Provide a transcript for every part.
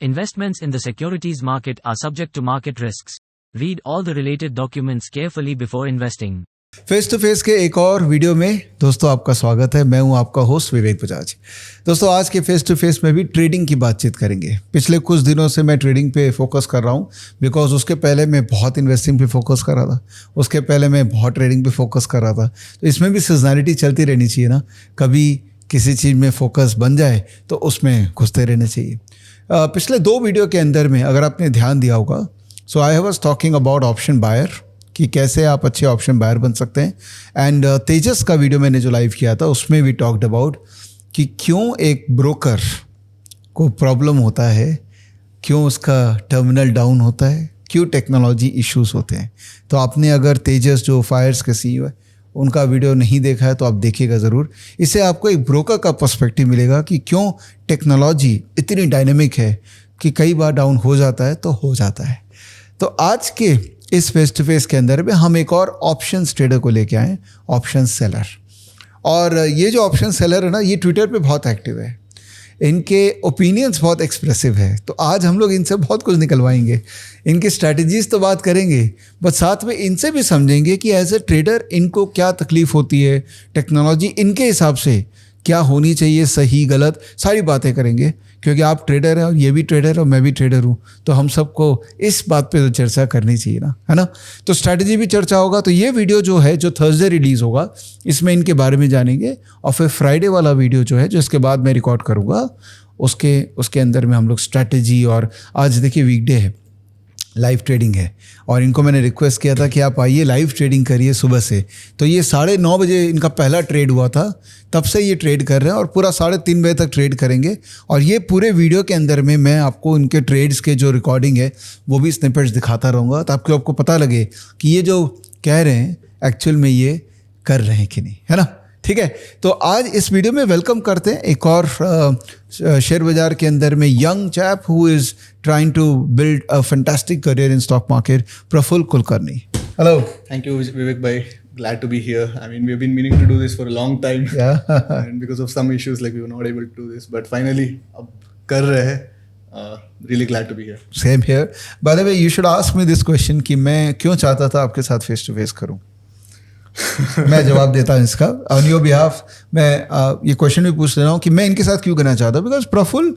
Investments in the securities market are subject to market risks. Read all the related documents carefully before investing. Face to face के एक और video में दोस्तों आपका स्वागत है। मैं हूं आपका होस्ट विवेक बजाज। दोस्तों आज के फेस टू फेस में भी ट्रेडिंग की बातचीत करेंगे। पिछले कुछ दिनों से मैं ट्रेडिंग पे फोकस कर रहा हूं बिकॉज उसके पहले मैं बहुत इन्वेस्टिंग पे फोकस कर रहा था, उसके पहले मैं बहुत ट्रेडिंग पे फोकस कर रहा था। तो इसमें भी सीजनैलिटी चलती रहनी चाहिए ना, कभी किसी चीज़ में फोकस बन जाए तो उसमें घुसते रहना चाहिए। पिछले दो वीडियो के अंदर में अगर आपने ध्यान दिया होगा, so I was talking about option buyer कि कैसे आप अच्छे ऑप्शन बायर बन सकते हैं। एंड तेजस का वीडियो मैंने जो लाइव किया था उसमें भी टॉक्ड अबाउट कि क्यों एक ब्रोकर को प्रॉब्लम होता है, क्यों उसका टर्मिनल डाउन होता है, क्यों टेक्नोलॉजी इश्यूज होते हैं। तो आपने अगर तेजस जो फायर्स के CEO है उनका वीडियो नहीं देखा है तो आप देखिएगा ज़रूर। इससे आपको एक ब्रोकर का पर्सपेक्टिव मिलेगा कि क्यों टेक्नोलॉजी इतनी डायनेमिक है कि कई बार डाउन हो जाता है तो हो जाता है। तो आज के इस फेस टू फेस के अंदर में हम एक और ऑप्शन ट्रेडर को लेके आए, ऑप्शन सेलर। और ये जो ऑप्शन सेलर है ना, ये ट्विटर पे बहुत एक्टिव है, इनके ओपिनियंस बहुत एक्सप्रेसिव है। तो आज हम लोग इनसे बहुत कुछ निकलवाएंगे, इनकी स्ट्रैटेजीज तो बात करेंगे, बट साथ में इनसे भी समझेंगे कि एज ए ट्रेडर इनको क्या तकलीफ होती है, टेक्नोलॉजी इनके हिसाब से क्या होनी चाहिए, सही गलत सारी बातें करेंगे। क्योंकि आप ट्रेडर हैं और ये भी ट्रेडर है और मैं भी ट्रेडर हूँ, तो हम सबको इस बात पे तो चर्चा करनी चाहिए ना, है ना। तो स्ट्रैटेजी भी चर्चा होगा। तो ये वीडियो जो है जो थर्सडे रिलीज़ होगा इसमें इनके बारे में जानेंगे। और फिर फ्राइडे वाला वीडियो जो है जो इसके बाद मैं रिकॉर्ड करूँगा उसके अंदर में हम लोग स्ट्रैटेजी, और आज देखिए वीकडे है, लाइव ट्रेडिंग है और इनको मैंने रिक्वेस्ट किया था कि आप आइए लाइव ट्रेडिंग करिए सुबह से। तो ये 9:30 बजे इनका पहला ट्रेड हुआ था, तब से ये ट्रेड कर रहे हैं और पूरा 3:30 बजे तक ट्रेड करेंगे। और ये पूरे वीडियो के अंदर में मैं आपको इनके ट्रेड्स के जो रिकॉर्डिंग है वो भी स्निपेट्स दिखाता रहूँगा, ताकि आपको पता लगे कि ये जो कह रहे हैं एक्चुअल में ये कर रहे हैं कि नहीं, है ना। ठीक है, तो आज इस वीडियो में वेलकम करते हैं एक और शेयर बाजार के अंदर में young chap who is trying to build a fantastic career in stock market, Prafull Kulkarni. Hello. Thank you, Vivek bhai. Glad to be here. I mean, we've been meaning to do this for a long time. Yeah. And because of some issues, like we were not able to do this. But finally, अब कर रहे हैं. Really glad to be here. Same here. By the way, you should ask me this question कि मैं क्यों चाहता था आपके साथ फेस टू फेस करूं। मैं जवाब देता हूँ इसका ऑन योर बिहाफ। मैं ये क्वेश्चन भी पूछ रहा हूँ कि मैं इनके साथ क्यों करना चाहता हूँ। बिकॉज प्रफुल्ल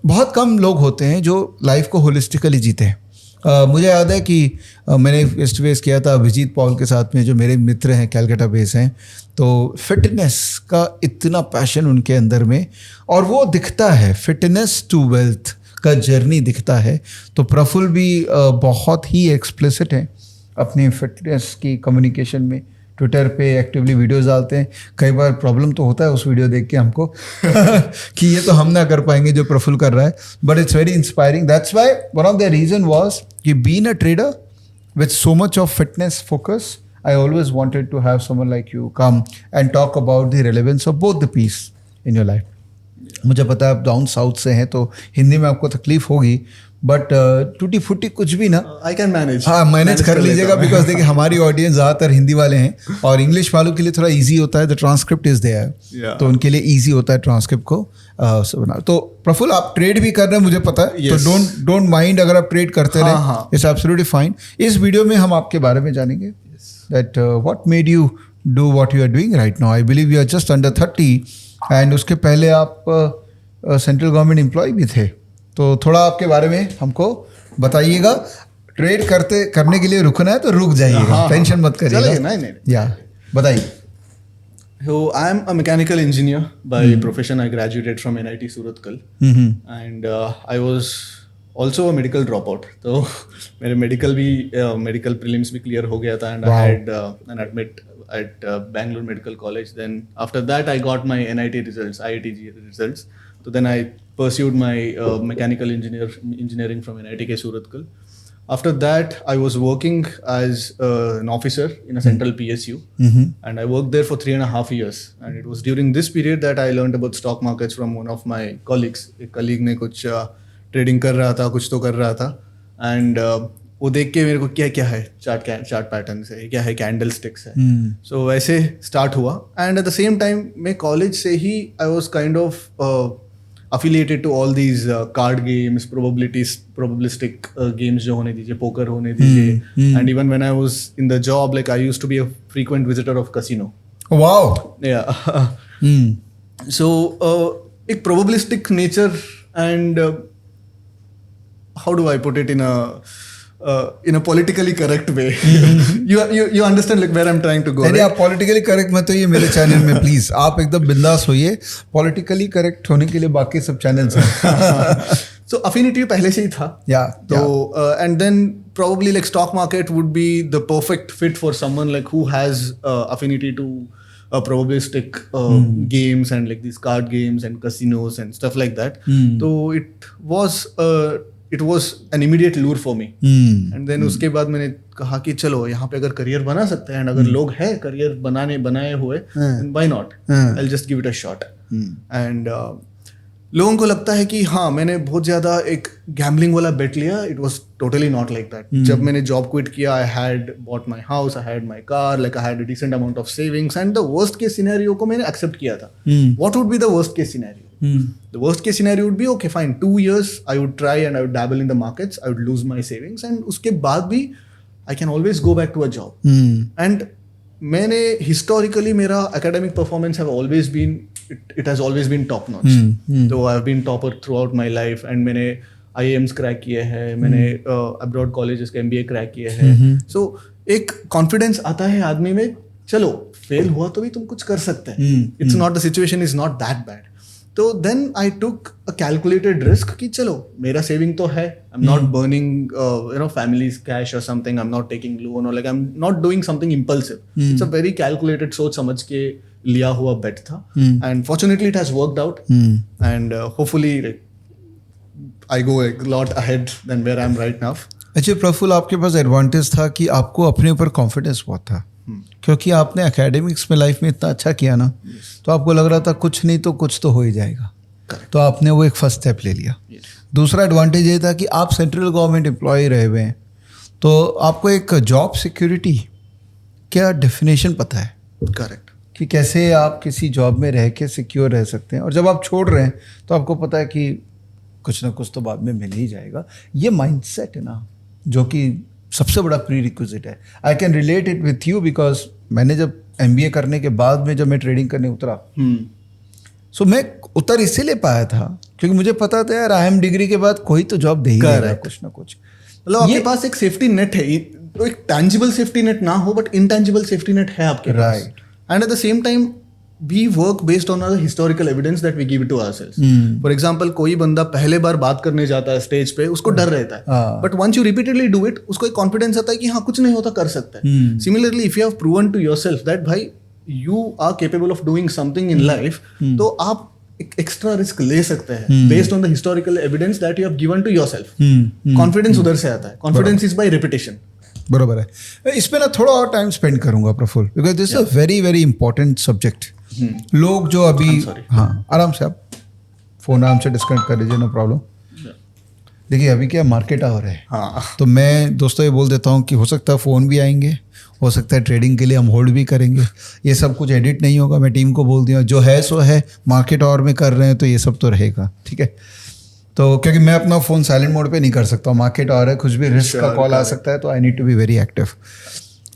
बहुत कम लोग होते हैं जो लाइफ को होलिस्टिकली जीते हैं। मुझे याद है कि मैंने फेस टू फेस किया था अभिजीत पॉल के साथ में, जो मेरे मित्र हैं, कैलकाटा बेस हैं। तो फिटनेस का इतना पैशन उनके अंदर में, और वो दिखता है, फिटनेस टू वेल्थ का जर्नी दिखता है। तो प्रफुल्ल भी बहुत ही एक्सप्लिसिट हैं अपनी फिटनेस की कम्युनिकेशन में, ट्विटर पे एक्टिवली वीडियोस डालते हैं। कई बार प्रॉब्लम तो होता है उस वीडियो देख के हमको कि ये तो हम ना कर पाएंगे जो प्रफुल्ल कर रहा है, but it's very inspiring. That's why one of the reason was कि being a trader with so much of fitness focus, I always wanted to have someone like you come and talk about the relevance of both the piece in your life. मुझे पता है आप down south से हैं तो हिंदी में आपको तकलीफ होगी, बट टूटी फूटी कुछ भी ना, I can manage. हाँ मैनेज कर लीजिएगा। बिकॉज देखिए हमारी ऑडियंस ज़्यादातर हिंदी वाले हैं और इंग्लिश वालों के लिए थोड़ा इजी होता है, द ट्रांसक्रिप्ट इज देयर, तो उनके लिए इजी होता है ट्रांसक्रिप्ट को बना। तो प्रफुल्ल आप ट्रेड भी कर रहे हैं मुझे पता है, तो डोंट माइंड अगर आप ट्रेड करते रहे, इट्स एब्सोल्युटली फाइन। इस वीडियो में हम आपके बारे में जानेंगे that what made you do what you are doing right now. I believe you are just under 30 and उसके पहले आप सेंट्रल गवर्नमेंट एम्प्लॉय भी थे। तो थोड़ा आपके बारे में हमको बताइएगा। ट्रेड करने के लिए रुकना है तो रुक जाइएगा, टेंशन मत करिएगा। नहीं। या बताइए। So I am a mechanical engineer by profession. I graduated from NIT Surathkal, and I was also a medical dropout. तो मेरे medical prelims भी clear हो गया था, and I had an admit at Bangalore Medical College. Then after that I got my NIT results, IIT results. So then I pursued my mechanical engineering from NIT Surathkal. After that, I was working as an officer in a central PSU, and I worked there for 3.5 years. And it was during this period that I learned about stock markets from one of my colleagues. एक colleague ने कुछ trading कर रहा था, कुछ तो कर रहा था, and वो देख के मेरे को क्या है चार्ट पैटर्न है, क्या है कैंडल स्टिक्स है। सो वैसे स्टार्ट हुआ, and at the same time मैं कॉलेज से ही I was kind of affiliated to all these card games, probabilistic games जो होने दीजिए, poker होने दीजिए, and even when I was in the job, like I used to be a frequent visitor of casino. Wow. Yeah. So एक probabilistic nature and how do I put it in a politically correct way? you understand like where I'm trying to go. नहीं आप politically correct मत होइए मेरे channel में please, आप एकदम बिंदास होइए, पॉलिटिकली करेक्ट होने के लिए बाकी सब चैनल्स हैं. So affinity पहले से ही था. So and then probably like stock market would be the perfect fit for someone like who has affinity to probabilistic games and like these card games and casinos and stuff like that. So it was an immediate lure for me. And then उसके बाद मैंने कहा कि चलो यहाँ पे अगर career बना सकते हैं, and अगर लोग हैं करियर बनाए हुए, then why not? I'll just give it a shot. And लोगों को लगता है कि हाँ मैंने बहुत ज़्यादा एक गैम्बलिंग वाला बेट लिया. It was totally not like that. जब मैंने जॉब क्विट किया, I had bought my house, I had my car, like I had a decent amount of savings, and the worst case scenario को मैंने accept किया था. What would be the worst case scenario? The worst case scenario would be okay fine, 2 years I would try and I would dabble in the markets, I would lose my savings, and उसके बाद भी I can always go back to a job. And मैंने historically मेरा academic performance have always been it has always been top notch. So I've been topper throughout my life, and मैंने IIMs crack किए हैं, मैंने abroad colleges के MBA crack किए हैं. So एक confidence आता है आदमी में, चलो फेल हुआ तो भी तुम कुछ कर सकते हैं. It's not, the situation is not that bad. तो then I took a calculated risk कि चलो मेरा saving तो है, I'm not burning family's cash or something, I'm not taking loan or like I'm not doing something impulsive. It's a very calculated सोच समझ के लिया हुआ bet था, and fortunately it has worked out, and hopefully like, I go a lot ahead than where I'm right now. अच्छा प्रफुल्ल, आपके पास advantage था कि आपको अपने ऊपर कॉन्फिडेंस बहुत था, क्योंकि आपने एकेडमिक्स में लाइफ में इतना अच्छा किया ना, तो आपको लग रहा था कुछ नहीं तो कुछ तो हो ही जाएगा. तो आपने वो एक फर्स्ट स्टेप ले लिया. दूसरा एडवांटेज ये था कि आप सेंट्रल गवर्नमेंट एम्प्लॉय रहे हुए हैं, तो आपको एक जॉब सिक्योरिटी क्या डेफिनेशन पता है. करेक्ट. कि कैसे आप किसी जॉब में रह के सिक्योर रह सकते हैं, और जब आप छोड़ रहे हैं तो आपको पता है कि कुछ ना कुछ तो बाद में मिल ही जाएगा. ये माइंडसेट है ना, जो कि सबसे बड़ा प्री रिक्विजिट है. I can relate it with you because मैंने जब MBA करने के बाद में जब मैं ट्रेडिंग करने उतरा, सो मैं उतर इसीलिए पाया था क्योंकि मुझे पता था यार IIM डिग्री के बाद कोई तो जॉब दे ही देगा कुछ ना कुछ. मतलब आपके पास एक सेफ्टी नेट है, तो एक टैंजिबल सेफ्टी नेट ना हो बट इनटैंजिबल सेफ्टी नेट है आपके पास. Right. And at the same time, we work based on our historical evidence that we give it to ourselves. For example, कोई बंदा पहले बार बात करने जाता है स्टेज पे, उसको डर रहता है. But once you repeatedly do it, उसको एक कॉन्फिडेंस आता है कि हाँ कुछ नहीं होता, कर सकता है. Similarly, if you have proven to yourself that भाई you are capable of doing something in life, तो आप एक एक्स्ट्रा रिस्क ले सकते हैं based on the historical evidence that you have given to yourself. Confidence उधर से आता है. Confidence is by repetition. बरोबर है. इस पे ना थोड़ा और टाइम स्पेंड करूंगा Prafull, because this is a very very important subject. लोग जो अभी, हाँ आराम से आप फोन आराम से डिस्कनेक्ट कर लीजिए, नो प्रॉब्लम. देखिए अभी क्या मार्केट आवर है, तो मैं दोस्तों ये बोल देता हूँ कि हो सकता है फ़ोन भी आएंगे, हो सकता है ट्रेडिंग के लिए हम होल्ड भी करेंगे. ये सब कुछ एडिट नहीं होगा, मैं टीम को बोल दिया जो है सो है. मार्केट आवर में कर रहे हैं तो ये सब तो रहेगा, ठीक है. तो क्योंकि मैं अपना फ़ोन साइलेंट मोड पे नहीं कर सकता, मार्केट आ रहा है, कुछ भी रिस्क का कॉल आ सकता है, तो I need to be very active.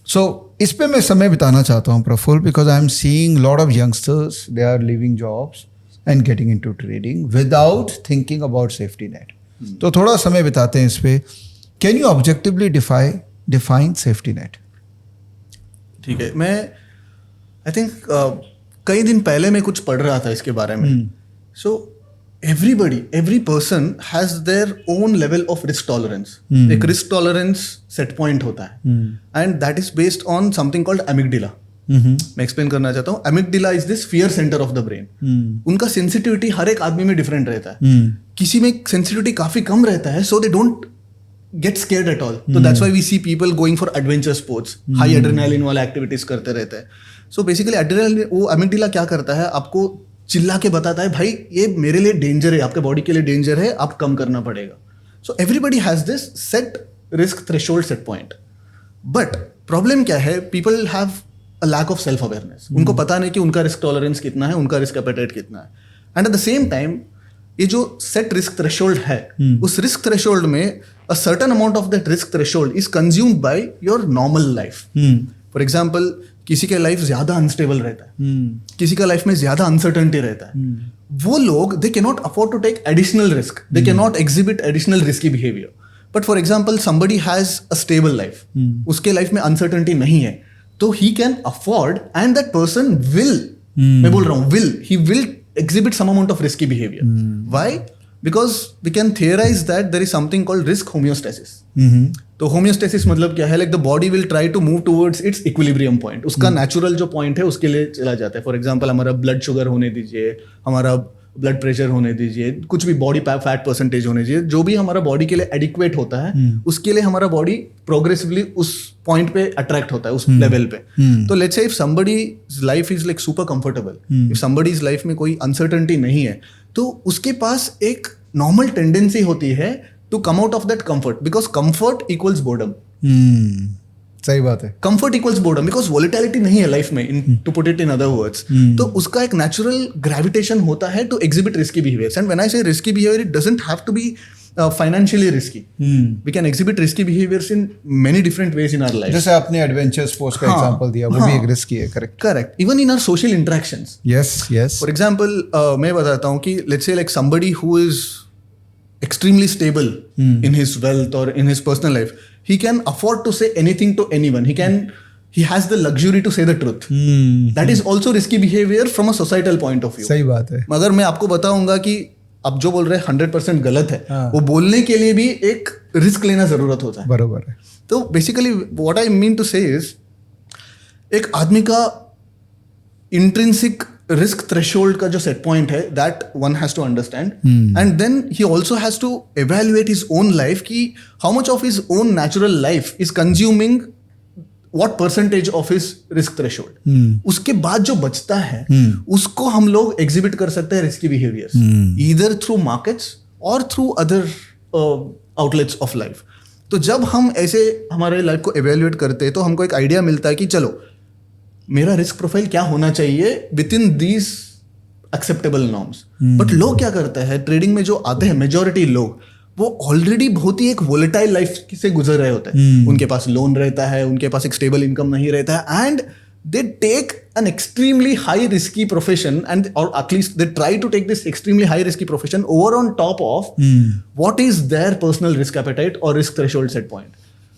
So इस पे मैं समय बिताना चाहता हूँ Praful, because I am seeing lot of youngsters, they are living jobs and getting into trading without thinking about safety net. तो थोड़ा समय बिताते हैं इस पे. Can you objectively define safety net? ठीक है. मैं आई थिंक कई दिन पहले मैं कुछ पढ़ रहा था इसके बारे में. सो every person has their own level of risk tolerance. एक risk tolerance set point होता है, and that is based on something called amygdala. मैं एक्सप्लेन करना चाहता हूँ. amygdala is this fear center of the brain. उनका सेंसिटिविटी हर एक आदमी में डिफरेंट रहता है. किसी में सेंसिटिविटी काफी कम रहता है, so they don't get scared at all. So that's why we see people going for adventure sports, high adrenaline वाला एक्टिविटीज करते रहते हैं. So basically adrenaline, वो amygdala क्या करता है, आपको चिल्ला के बताता है भाई ये मेरे लिए डेंजर है, आपके बॉडी के लिए डेंजर है, आप कम करना पड़ेगा. So everybody has this set risk threshold set point. But problem क्या है, people have a lack of self awareness. उनको पता नहीं कि उनका रिस्क टॉलरेंस कितना है, उनका रिस्क एपेटाइट कितना है. And at the same time ये जो सेट रिस्क थ्रेशोल्ड है, उस रिस्क थ्रेशोल्ड में a certain amount of that risk threshold is consumed by your normal life. For example, किसी का लाइफ ज्यादा अनस्टेबल रहता है, किसी का लाइफ में ज्यादा अनसर्टेनिटी रहता है, वो लोग they can not afford to take additional risk, they can not exhibit additional risky behaviour. But for example, somebody has a stable life, उसके लाइफ में अनसर्टेनिटी नहीं है, तो he can afford and that person will, मैं बोल रहा हूँ he will exhibit some amount of risky behavior. Why? Because we can theorize that there is something called risk homeostasis. तो homeostasis मतलब क्या है? Like the body will try to move towards its equilibrium point. उसका natural जो point है उसके लिए चला जाता है. For example, हमारा blood sugar होने दीजिए, हमारा ब्लड प्रेशर होने दीजिए, कुछ भी बॉडी फैट परसेंटेज होने दीजिए, जो भी हमारा बॉडी के लिए एडिक्वेट होता है, उसके लिए हमारा बॉडी प्रोग्रेसिवली उस पॉइंट पे अट्रैक्ट होता है, उस लेवल पे. तो let's say if somebody's life is like super comfortable, if somebody's life में कोई अनसर्टेनिटी नहीं है, तो उसके पास एक नॉर्मल टेंडेंसी होती है to come out of that comfort, because comfort equals boredom. सही बात है. Comfort equals boredom, because volatility नहीं है लाइफ में, to put it in other words. तो उसका एक नेचुरल ग्रेविटेशन होता है to exhibit risky behaviours. And when I say risky behaviour, it doesn't have to be financially risky. We can exhibit risky behaviors in many different ways in our life. जैसे आपने adventure sports का example दिया, वो भी एक risky है. Correct. Even in our social interactions. Yes. For example, मैं बताता हूँ कि let's say like somebody who is extremely stable in his wealth or in his personal life, he can afford to say anything to anyone. He has the luxury to say the truth. That is also risky behavior from a societal point of view. सही बात है. मगर मैं आपको बताऊंगा कि आप जो बोल रहे हैं 100% गलत है. वो बोलने के लिए भी एक रिस्क लेना जरूरत होता है. बरोबर है. तो basically what I mean to say is, एक आदमी का इंट्रिंसिक रिस्क थ्रेशोल्ड का जो सेट पॉइंट है, that one has to understand. And then he also has to evaluate his own life कि how much of his own natural life is consuming what percentage of his risk threshold. उसके बाद जो बचता है, उसको हम लोग एग्जिबिट कर सकते हैं risky behaviours, either through markets और through other outlets of life. तो जब हम ऐसे हमारे लाइफ को एवेल्युएट करते हैं, तो हमको एक आइडिया मिलता है कि चलो मेरा रिस्क प्रोफाइल क्या होना चाहिए with in these acceptable norms. But लोग क्या करते हैं, ट्रेडिंग में जो आते हैं मेजोरिटी लोग, वो ऑलरेडी बहुत ही एक वोलेटाइल लाइफ से गुजर रहे होते हैं. उनके पास लोन रहता है, उनके पास एक स्टेबल इनकम नहीं रहता है, and they take an extremely high risky profession, and और at least they try to take this extremely high risky profession over on top of what is their personal risk appetite और risk threshold set point.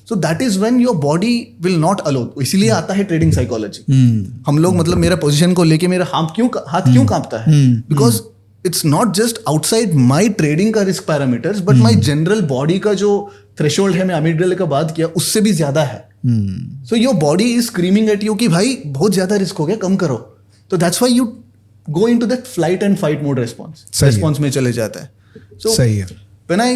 So that is when your body will not allow. इसलिए आता है trading psychology. हम लोग मतलब मेरा position को लेके मेरा हाथ क्यों कांपता है, because it's not just outside my trading का risk parameters, but my general body का जो threshold है, मैं अमिगडाला का बात किया, उससे भी ज्यादा है. So your body is screaming at you कि भाई बहुत ज्यादा रिस्क हो गया, कम करो. तो that's why you go into that flight and fight mode response में चले जाता है. So सही है. when I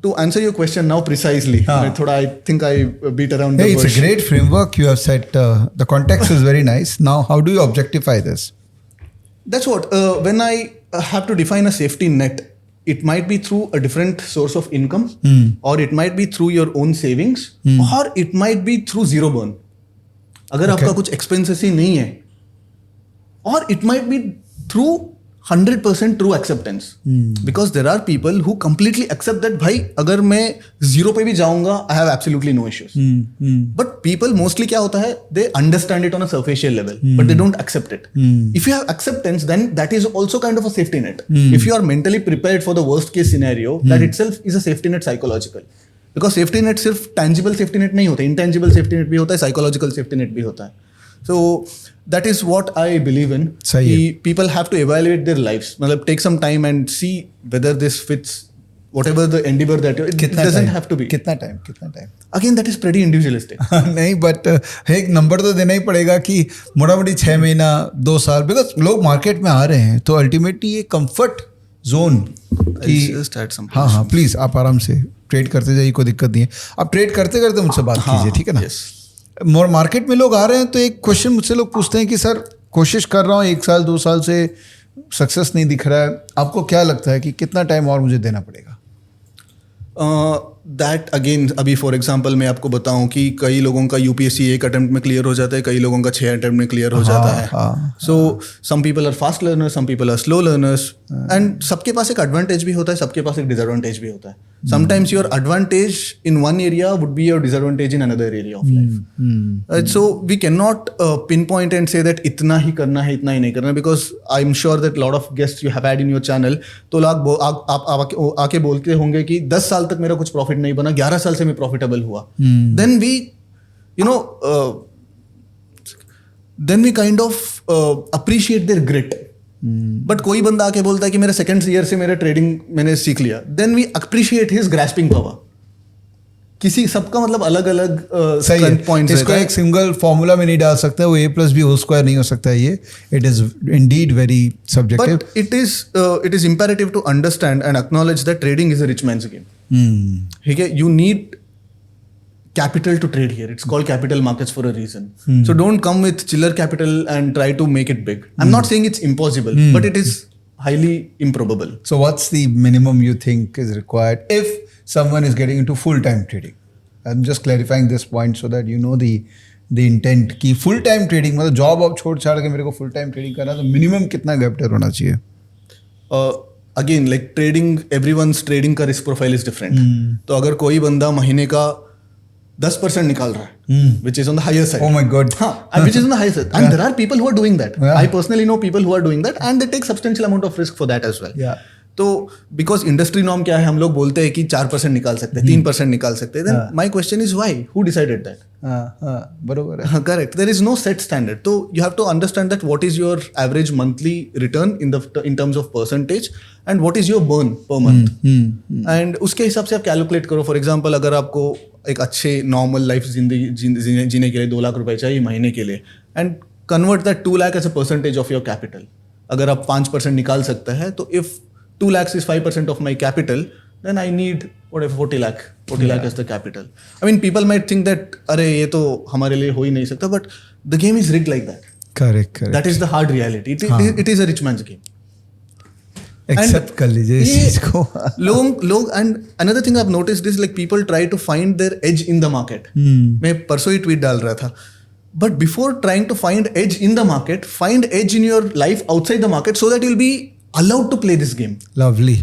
to answer your question now precisely, I think I beat around the bush. It's a great framework you have set. The context is very nice. Now how do you objectify this? That's what when I have to define a safety net, it might be through a different source of income, or it might be through your own savings, or it might be through zero burn. अगर आपका कुछ expenses ही नहीं है, or it might be through 100% true acceptance, because there are people who completely accept that भाई अगर मैं zero पे भी जाऊंगा, I have absolutely no issues. But people mostly क्या होता है, they understand it on a superficial level, but they don't accept it. If you have acceptance, then that is also kind of a safety net. If you are mentally prepared for the worst case scenario, that itself is a safety net psychological. Because safety net सिर्फ tangible safety net नहीं होता, intangible safety net भी होता है, psychological safety net भी होता है. So that is what I believe in. People have to evaluate their lives. मतलब take some time and see whether this fits whatever the endeavor that it doesn't have to be. कितना time? Again, that is pretty individualistic. नहीं, but एक number तो देना ही पड़ेगा कि मोटामोटी 6 महीना 2 साल, बिकॉज लोग मार्केट में आ रहे हैं, तो अल्टीमेटली ये कंफर्ट जोन की. हाँ प्लीज आप आराम से ट्रेड करते जाइए, कोई दिक्कत नहीं है. आप ट्रेड करते करते मुझसे बात कीजिए, ठीक है ना. मोर मार्केट में लोग आ रहे हैं, तो एक क्वेश्चन मुझसे लोग पूछते हैं कि सर कोशिश कर रहा हूँ 1 साल 2 साल से सक्सेस नहीं दिख रहा है, आपको क्या लगता है कि कितना टाइम और मुझे देना पड़ेगा? दैट अगेन, अभी फॉर एग्जांपल मैं आपको बताऊं कि कई लोगों का यूपीएससी एक अटेम्प्ट में क्लियर हो जाता है, कई लोगों का 6 अटेम्प्ट में क्लियर हो जाता है. So some people are fast learners, some people are slow learners, and सबके पास एक एडवांटेज भी होता है, सबके पास एक डिसएडवांटेज भी होता है. Sometimes your advantage in one area would be your disadvantage in another area of life. So we can not pin point and say that इतना ही करना है, इतना ही नहीं करना है, because I am sure that lot of guest you have had in your channel, तो लोग आप आके बोलते होंगे कि 10 साल तक मेरा कुछ प्रॉफिट नहीं बना, 11 साल से मैं प्रॉफिटेबल हुआ. Then we then we kind of appreciate their grit. बट कोई बंदा आके बोलता है कि मेरे सेकंड ईयर से मेरा ट्रेडिंग मैंने सीख लिया, then we appreciate his grasping power. किसी सबका मतलब अलग अलग स्ट्रेंथ पॉइंट्स. इसको एक सिंगल फॉर्मूला में नहीं डाल सकते, वो A+B होल स्क्वायर नहीं हो सकता है. ये it is indeed very subjective, but it is imperative to understand and acknowledge that trading is a rich man's game. ठीक है, you need capital to trade here. It's called capital markets for a reason. So don't come with chiller capital and try to make it big. I'm not saying it's impossible, but it is highly improbable. So what's the minimum you think is required if someone is getting into full-time trading? I'm just clarifying this point so that you know the intent कि full-time trading मतलब job अब छोड़ छाड़ के मेरे को full-time trading करना, तो minimum कितना कैपिटल होना चाहिए? Again, like trading, everyone's trading का risk profile is different. तो अगर कोई बंदा महीने का 10% निकाल रहा है, which is on the higher side. Oh my God. Which is on the higher side. And there are people who are doing that. I personally know people who are doing that and they take substantial amount of risk for that as well. Yeah. तो because industry norm क्या है, हम लोग बोलते हैं कि 4% निकाल सकते हैं, 3% निकाल सकते हैं. Then my question is why, who decided that? बरोबर है. Correct, there is no set standard. तो you have to understand that what is your average monthly return in terms of percentage and what is your burn per month, and उसके हिसाब से आप calculate करो. For example, अगर आपको एक अच्छे नॉर्मल लाइफ जिंदगी जीने के लिए 2 लाख रुपए चाहिए महीने के लिए, and convert that 2 lakh as a percentage of your capital. अगर आप 5% निकाल सकते हैं, तो if 2 lakhs is 5% of my capital, then I need whatever 40 lakh. 40 lakh is the capital. I mean, people might think that अरे ये तो हमारे लिए हो ही नहीं सकता, but the game is rigged like that. Correct. That is the hard reality. It is a rich man's game. Accept कर लीजिए इस चीज को. लोग and another thing I've noticed is like people try to find their edge in the market. मैं परसों ही tweet डाल रहा था. But before trying to find edge in the market, find edge in your life outside the market so that you'll be allowed to play this game. Lovely.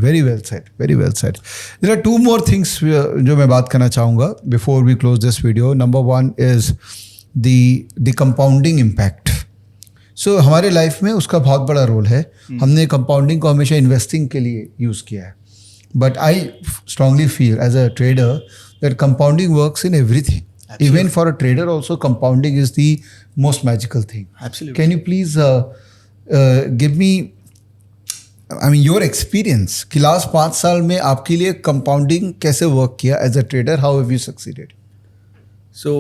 Very well said. Very well said. There are 2 more things जो मैं बात करना चाहूँगा before we close this video. Number 1 is the compounding impact. So हमारे life में उसका बहुत बड़ा रोल है. हमने कंपाउंडिंग को हमेशा इन्वेस्टिंग के लिए यूज़ किया है. But I strongly feel as a trader that compounding works in everything. Absolutely. Even for a trader also, compounding is the most magical thing. Absolutely. Can you please give me your experience कि last 5 साल में आपके लिए compounding कैसे work किया as a trader? How have you succeeded? So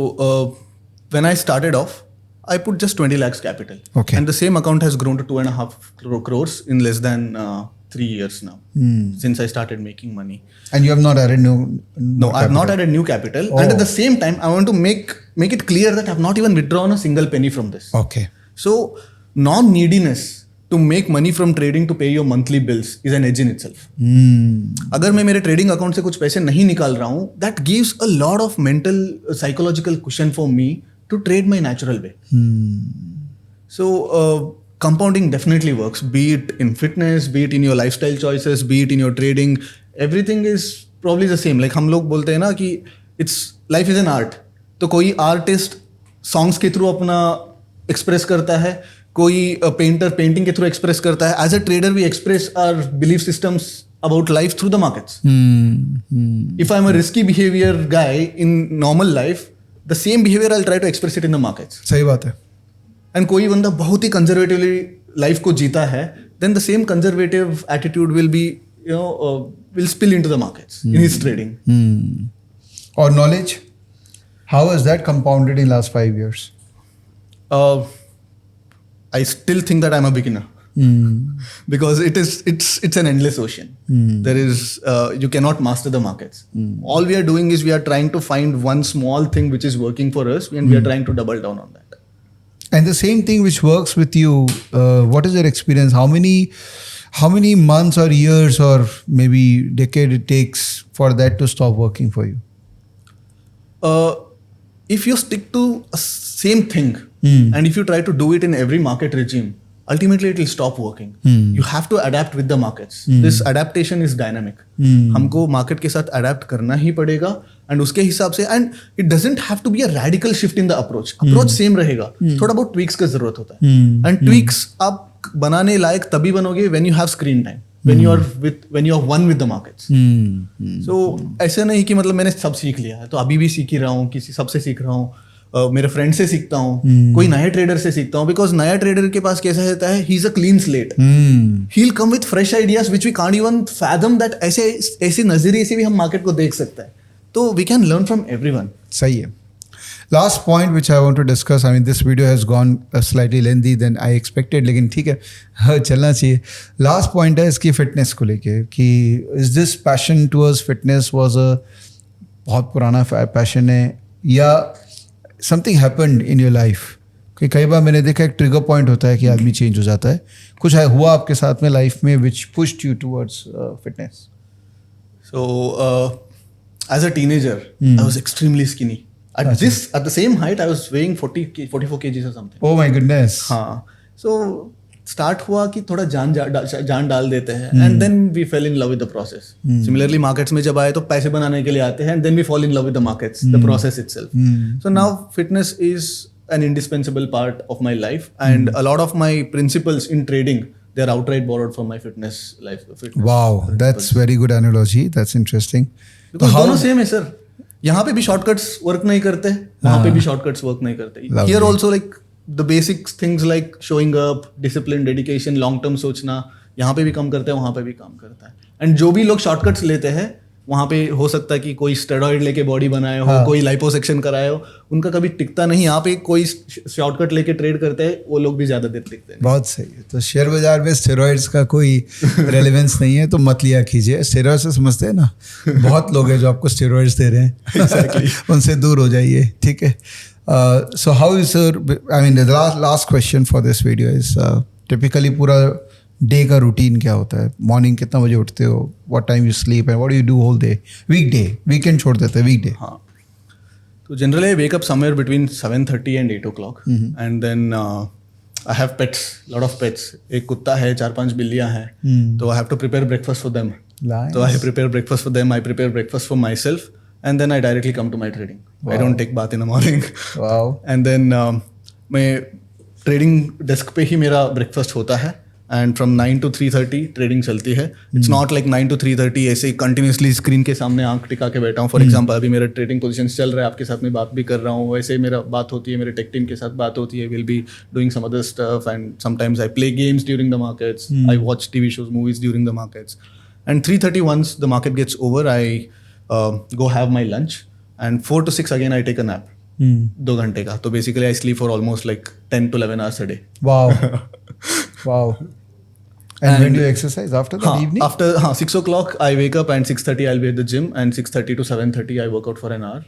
when I started off, I put just 20 lakhs capital. Okay. And the same account has grown to 2.5 crores in less than 3 years now, since I started making money. And you have not added no I have not added new capital. And at the same time, I want to make it clear that I have not even withdrawn a single penny from this. Okay. So non-neediness to make money from trading to pay your monthly bills is an edge in itself. अगर मैं मेरे trading account से कुछ पैसे नहीं निकाल रहा हूँ, that gives a lot of mental psychological cushion for me to trade my natural way. So compounding definitely works, be it in fitness, be it in your lifestyle choices, be it in your trading. Everything is probably the same. Like हम लोग बोलते हैं ना कि life is an art. तो कोई artist songs के through अपना एक्सप्रेस करता है, कोई पेंटर पेंटिंग के थ्रू एक्सप्रेस करता है. As a trader we express our belief systems about life through the markets. If I am a risky behaviour guy in normal life, the same behaviour I will try to express it in the markets. सही बात है. And कोई बंदा बहुत ही conservatively life को जीता है, then the same conservative attitude will be will spill into the markets in his trading. Or knowledge, how has that compounded in last 5 years? I still think that I'm a beginner. Because it's an endless ocean. There is you cannot master the markets. All we are doing is we are trying to find one small thing which is working for us, and we are trying to double down on that. And the same thing which works with you, what is your experience? How many months or years or maybe decade it takes for that to stop working for you? If you stick to a same thing and if you try to do it in every market regime, ultimately it will stop working. You have to adapt with the markets. This adaptation is dynamic. हमको market के साथ adapt करना ही पड़ेगा and उसके हिसाब से, and it doesn't have to be a radical shift in the approach. Approach same रहेगा, थोड़ा बहुत tweaks का जरूरत होता है. And tweaks आप बनाने लायक तभी बनोगे when you have screen time. When you are one with the markets. So ऐसे नहीं कि मतलब मैंने सब सीख लिया है तो अभी भी सीख ही रहा हूँ, किसी सबसे सीख रहा हूँ, मेरे फ्रेंड से सीखता हूँ, कोई नए ट्रेडर से सीखता हूँ, बिकॉज नया ट्रेडर के पास कैसा रहता है, he is a clean slate, he will come with fresh ideas which we can't even fathom that ऐसे नजरिए से भी हम मार्केट को देख सकते हैं, तो we can learn from everyone. सही है. Last point which I want to discuss, I mean this video has gone slightly lengthy than I expected, लेकिन ठीक है, हाँ चलना चाहिए. Last point है इसकी fitness को लेके कि is this passion towards fitness was a बहुत पुराना passion है या something happened in your life? कि कई बार मैंने देखा एक trigger point होता है कि आदमी change हो जाता है. कुछ हुआ आपके साथ में life में which pushed you towards fitness? So as a teenager, I was extremely skinny. At the same height, I was weighing 44 kgs or something. Oh my goodness. हाँ. So start हुआ कि थोड़ा जान डाल देते हैं, and then we fell in love with the process. Similarly, markets में जब आए तो पैसे बनाने के लिए आते हैं, and then we fall in love with the markets, the process itself. So now fitness is an indispensable part of my life, and a lot of my principles in trading, they are outright borrowed from my fitness life. Wow, that's very good analogy. That's interesting. Because दोनों same है sir. यहाँ पे भी shortcuts work नहीं करते, वहाँ पे भी शॉर्टकट्स वर्क नहीं करते. Here also like the basic things like showing up, discipline, dedication, long term सोचना, यहाँ पे भी काम करते हैं, वहाँ पे भी काम करता है. एंड जो भी लोग शॉर्टकट्स लेते हैं, वहाँ पे हो सकता है कि कोई स्टेरॉइड लेके बॉडी बनाए हो, कोई लाइपोसेक्शन कराए हो, उनका कभी टिकता नहीं. यहाँ पे कोई शॉर्टकट लेके ट्रेड करते हैं, वो लोग भी ज्यादा देर टिकते हैं. बहुत सही है. तो शेयर बाजार में स्टेरॉइड्स का कोई रेलेवेंस नहीं है, तो मत लिया कीजिए. स्टेरॉइड से समझते हैं ना, बहुत लोग हैं जो आपको स्टेरॉइड्स दे रहे हैं. उनसे दूर हो जाइए, ठीक है. So how is I mean the last question for this video is typically पूरा डे का रूटीन क्या होता है? मॉर्निंग कितना बजे उठते हो? What time you sleep and what do you do whole day? Weekday, weekend छोड़ देते हैं, वीकडे. हाँ, तो generally I wake up somewhere between 7:30 and 8 o'clock, and then I have pets, lot of pets. एक कुत्ता है, 4-5 बिल्लियां हैं, तो I have to prepare breakfast for them. तो I prepare breakfast for them, I prepare breakfast for myself, and then I directly come to my trading. I don't take bath in the morning. And then मैं trading desk पे ही मेरा breakfast होता है, and from 9 to 3:30 trading चलती है. It's not like 9 to 3:30 ऐसे ही continuously screen के सामने आंख टिका के बैठा हूँ. फॉर एग्जांपल अभी मेरा ट्रेडिंग पोजीशन चल रहा है, आपके साथ में बात भी कर रहा हूँ, वैसे मेरा बात होती है, मेरे टेक टीम के साथ बात होती है. Will be doing some other stuff, and sometimes I play games during the markets, I watch TV shows, movies during the markets. And 3:30 once the market gets over, I go have my lunch, and 4 to 6 again I take a nap. 2 घंटे का. तो basically I sleep for almost like 10 to 11 hours a day. Wow. And when do you exercise after the evening? After 6 o'clock, I wake up, and 6:30 I'll be at the gym, and 6:30 to 7:30 I work out for an hour,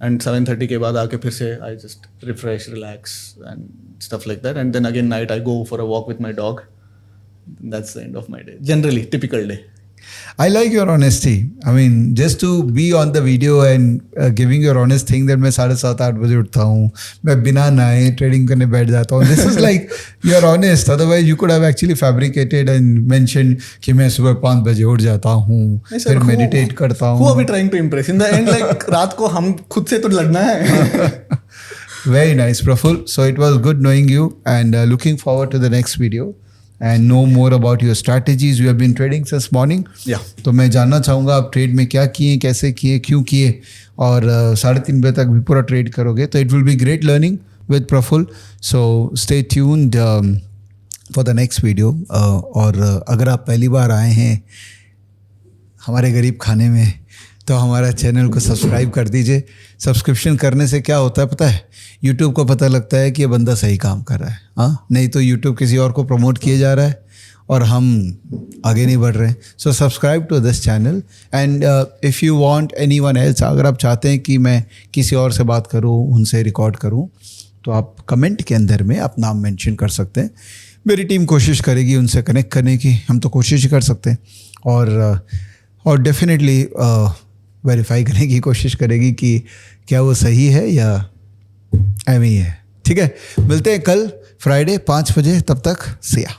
and 7:30 के बाद आके फिर से I just refresh, relax, and stuff like that, and then again night I go for a walk with my dog. That's the end of my day. Generally, typical day. I like your honesty. I mean, just to be on the video and giving your honest thing that मैं 7:30-8 बजे उठता हूँ, मैं बिना नहाए trading करने बैठ जाता हूँ. This is like you are honest. Otherwise, you could have actually fabricated and mentioned कि मैं सुबह 5 बजे उठ जाता हूँ, फिर मेडिटेट करता हूँ. Who are we trying to impress? In the end, like रात को हम खुद से तो लड़ना है. Very nice, Praful. So it was good knowing you, and looking forward to the next video. And know more about your strategies. You have been trading since morning. Yeah. तो मैं जानना चाहूँगा आप ट्रेड में क्या किए, कैसे किए, क्यों किए, और 3:30 बजे तक भी पूरा ट्रेड करोगे. तो it will be great learning with Praful. So stay tuned for the next video. और अगर आप पहली बार आए हैं हमारे गरीब खाने में, तो हमारा चैनल को सब्सक्राइब कर दीजिए. सब्सक्रिप्शन करने से क्या होता है पता है? यूट्यूब को पता लगता है कि ये बंदा सही काम कर रहा है. हाँ, नहीं तो यूट्यूब किसी और को प्रमोट किए जा रहा है और हम आगे नहीं बढ़ रहे हैं. So subscribe to this channel, and if you want anyone else, अगर आप चाहते हैं कि मैं किसी और से बात करूँ, उनसे रिकॉर्ड करूँ, तो आप कमेंट के अंदर में आप नाम मेंशन कर सकते हैं. मेरी टीम कोशिश करेगी उनसे कनेक्ट करने की. हम तो कोशिश ही कर सकते हैं. और डेफिनेटली वेरीफाई करने की कोशिश करेगी कि क्या वो सही है या एम ही है। ठीक है, मिलते हैं कल फ्राइडे 5 बजे, तब तक सिया।